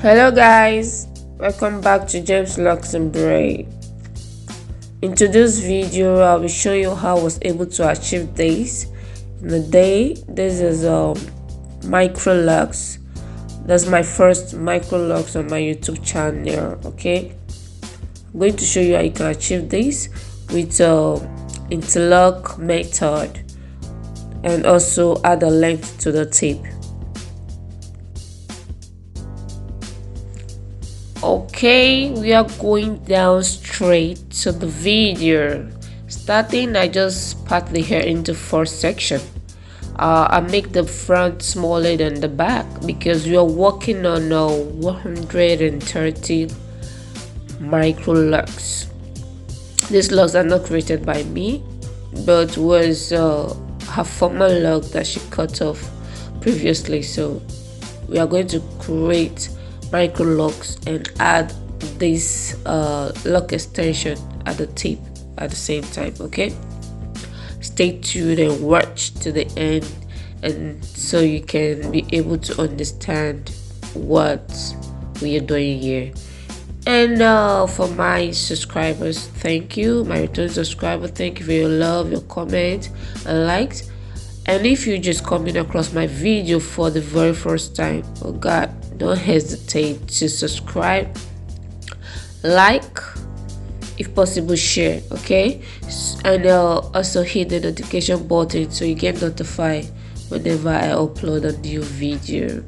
Hello guys, welcome back to James Locs and Braid. In today's video, I'll be showing you how I was able to achieve this in a day. This is micro Locs. That's my first micro Locs on my YouTube channel. Okay, I'm going to show you how you can achieve this with interlock method and also add a length to the tip. Okay, we are going down straight to the video. Starting, I just part the hair into 4 sections. I make the front smaller than the back because we are working on 130 micro locks. These locks are not created by me, but was her former lock that she cut off previously. So we are going to create micro locks and add this lock extension at the tip at the same time. Okay, stay tuned and watch to the end, and so you can be able to understand what we are doing here. And for my subscribers, thank you. My return subscriber, thank you for your love, your comment and likes. And if you just coming across my video for the very first time, oh god, don't hesitate to subscribe, like, if possible share, okay, and also hit the notification button so you get notified whenever I upload a new video.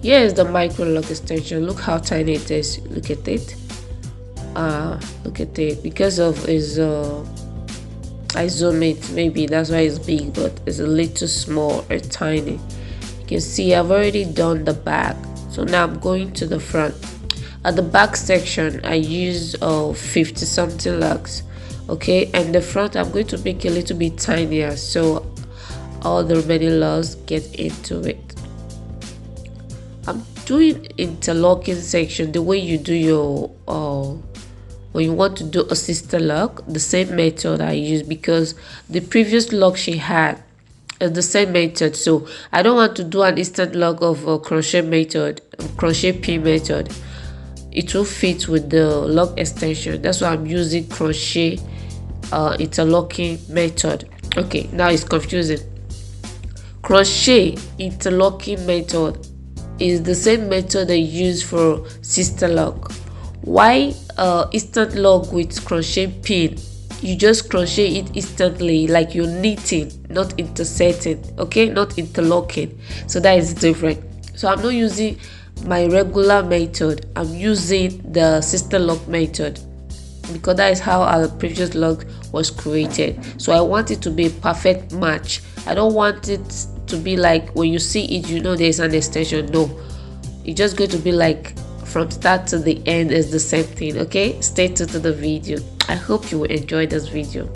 Here is the micro lock extension. Look how tiny it is. Look at it. Look at it. Because of its I zoom it, maybe that's why it's big, but it's a little small or tiny. You can see I've already done the back, so now I'm going to the front. At the back section I use 50 something locks, okay, and the front I'm going to make a little bit tinier so all the remaining locks get into it. I'm doing interlocking section the way you do your when you want to do a sister lock, the same method I use, because the previous lock she had is the same method. So I don't want to do an instant lock of crochet method, crochet pin method. It will fit with the lock extension. That's why I'm using crochet interlocking method. Okay, now it's confusing. Crochet interlocking method is the same method I use for sister lock. Why instant lock with crochet pin? You just crochet it instantly, like you're knitting, not intersetting, okay, not interlocking. So that is different. So I'm not using my regular method, I'm using the sister lock method because that is how our previous lock was created. So I want it to be a perfect match. I don't want it to be like when you see it you know there's an extension. No, it's just going to be like from start to the end is the same thing. Okay, stay tuned to the video. I hope you will enjoy this video.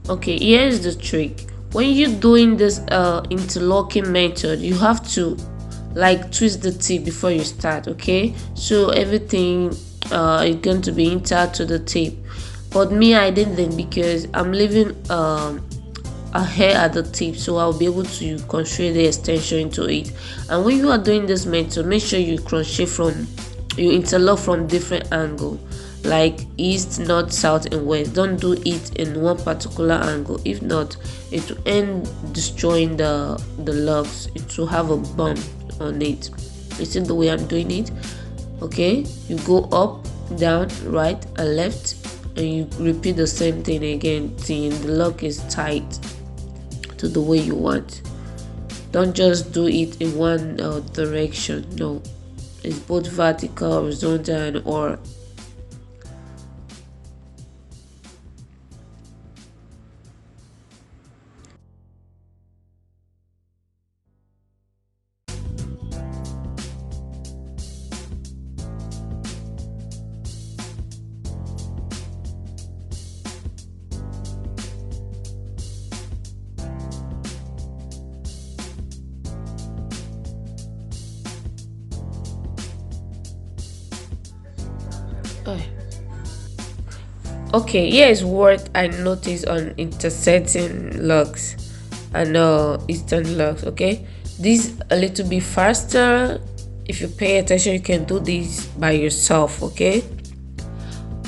Okay, here's the trick. When you're doing this interlocking method, you have to like twist the tip before you start. Okay, so everything is going to be intact to the tip, but me, I didn't, because I'm leaving a hair at the tip, so I'll be able to crochet the extension into it. And when you are doing this method, make sure you interlock from different angle, like east, north, south and west. Don't do it in one particular angle, if not it will end destroying the locks. It will have a bump on it. You see the way I'm doing it? Okay, you go up, down, right and left, and you repeat the same thing again till the lock is tight. to the way you want. Don't just do it in one direction. No, it's both vertical, horizontal, and or. Oh. Okay, here's what I noticed on intersecting logs and eastern logs. Okay, this a little bit faster. If you pay attention, you can do this by yourself. Okay,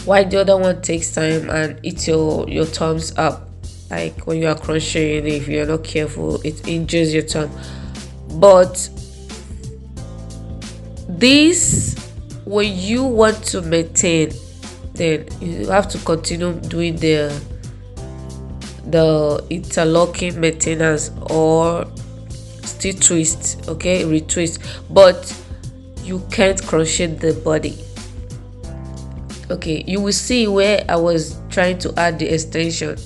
while the other one takes time and eats your thumbs up. Like when you are crocheting, if you're not careful, it injures your thumb. But this, when you want to maintain, then you have to continue doing the interlocking maintenance or still twist, okay, retwist, but you can't crochet the body. Okay, you will see where I was trying to add the extension.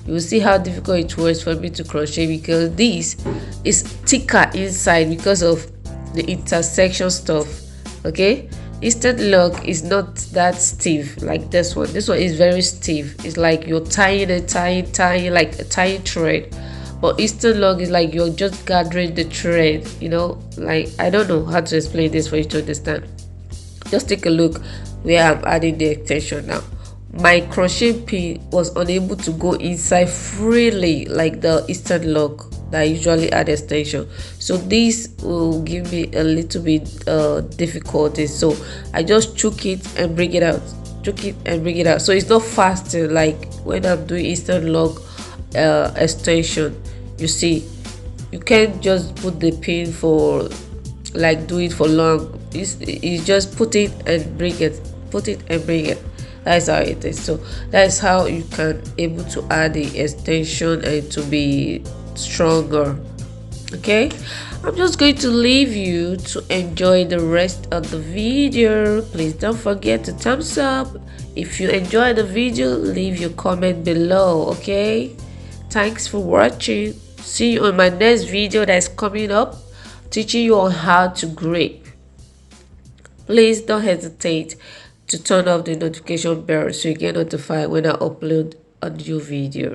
You will see how difficult it was for me to crochet because this is thicker inside because of the intersection stuff. Okay, instant lock is not that stiff like this one. This one is very stiff. It's like you're tying and tying like a tying thread. But instant lock is like you're just gathering the thread, like I don't know how to explain this for you to understand. Just take a look where I'm adding the extension now. My crochet pin was unable to go inside freely like the instant lock that I usually add extension, so this will give me a little bit difficulty. So I just choke it and bring it out, so it's not faster like when I'm doing instant lock extension. You see, you can't just put the pin for like do it for long. It's just put it and bring it, put it and bring it. That's how it is. So that's how you can able to add the extension and to be stronger. Okay, I'm just going to leave you to enjoy the rest of the video. Please don't forget to thumbs up. If you enjoy the video, leave your comment below. Okay, thanks for watching. See you on my next video that's coming up, teaching you on how to grip. Please don't hesitate to turn off the notification bell so you get notified when I upload a new video.